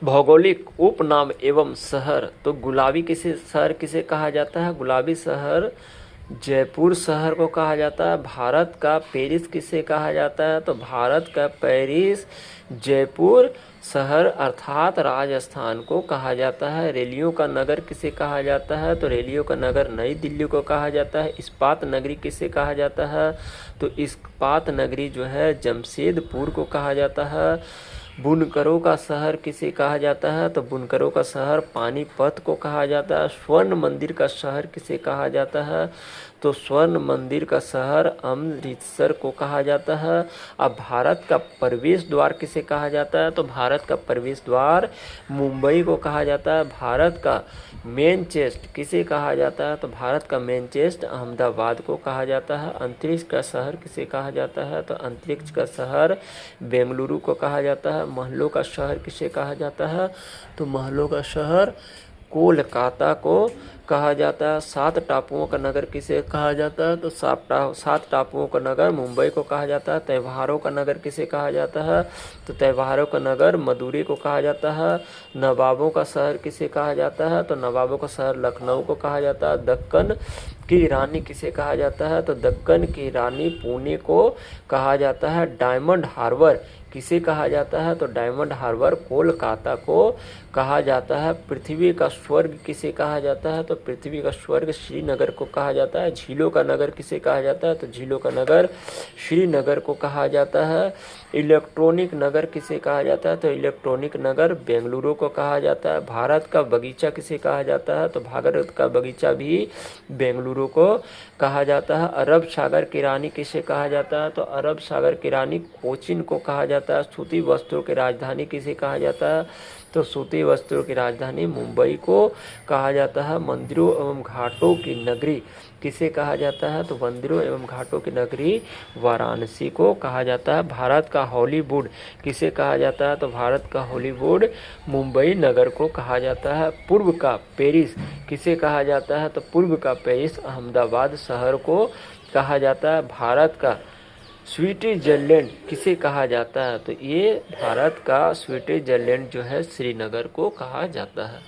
भौगोलिक उपनाम एवं शहर। तो गुलाबी शहर किसे कहा जाता है? गुलाबी शहर जयपुर शहर को कहा जाता है। भारत का पेरिस किसे कहा जाता है? तो भारत का पेरिस जयपुर शहर अर्थात राजस्थान को कहा जाता है। रेलियों का नगर किसे कहा जाता है? तो रेलियों का नगर नई दिल्ली को कहा जाता है। इस्पात नगरी किसे कहा जाता है? तो इस्पात नगरी जो है जमशेदपुर को कहा जाता है। बुनकरों का शहर किसे कहा जाता है? तो बुनकरों का शहर पानीपत को कहा जाता है। स्वर्ण मंदिर का शहर किसे कहा जाता है? तो स्वर्ण मंदिर का शहर अमृतसर को कहा जाता है। अब भारत का प्रवेश द्वार किसे कहा जाता है? तो भारत का प्रवेश द्वार मुंबई को कहा जाता है। भारत का मेन चेस्ट किसे कहा जाता है? तो भारत का मेन चेस्ट अहमदाबाद को कहा जाता है। अंतरिक्ष का शहर किसे कहा जाता है? तो अंतरिक्ष का शहर बेंगलुरु को कहा जाता है। महलों का शहर किसे कहा जाता है? तो महलों का शहर कोलकाता को कहा जाता है। 7 टापुओं का नगर किसे कहा जाता है? तो 7 टापुओं का नगर मुंबई को कहा जाता है। त्योहारों का नगर किसे कहा जाता है? तो त्योहारों का नगर मदुरै को कहा जाता है। नवाबों का शहर किसे कहा जाता है? तो नवाबों का शहर लखनऊ को कहा जाता है। दक्कन की रानी किसे कहा जाता है? तो दक्कन की रानी पुणे को कहा जाता है। डायमंड हार्बर किसे कहा जाता है? तो डायमंड हार्बर कोलकाता को कहा जाता है। पृथ्वी का स्वर्ग किसे कहा जाता है? तो पृथ्वी का स्वर्ग श्रीनगर को कहा जाता है। झीलों का नगर किसे कहा जाता है? तो झीलों का नगर श्रीनगर को कहा जाता है। इलेक्ट्रॉनिक नगर किसे कहा जाता है? तो इलेक्ट्रॉनिक नगर बेंगलुरु को कहा जाता है। भारत का बगीचा किसे कहा जाता है? तो भारत का बगीचा भी बेंगलुरु को कहा जाता है। अरब सागर की रानी किसे कहा जाता है? तो अरब सागर की रानी कोचिन को कहा जाता है। सूती वस्त्रों की राजधानी किसे कहा जाता है? तो सूती वस्त्रों की राजधानी मुंबई को कहा जाता है। मंदिरों एवं घाटों की नगरी किसे कहा जाता है? तो मंदिरों एवं घाटों की नगरी वाराणसी को कहा जाता है। भारत का हॉलीवुड किसे कहा जाता है? तो भारत का हॉलीवुड मुंबई नगर को कहा जाता है। पूर्व का पेरिस किसे कहा जाता है? तो पूर्व का पेरिस अहमदाबाद शहर को कहा जाता है। भारत का स्विट्जरलैंड किसे कहा जाता है? तो ये भारत का स्विट्जरलैंड जो है श्रीनगर को कहा जाता है।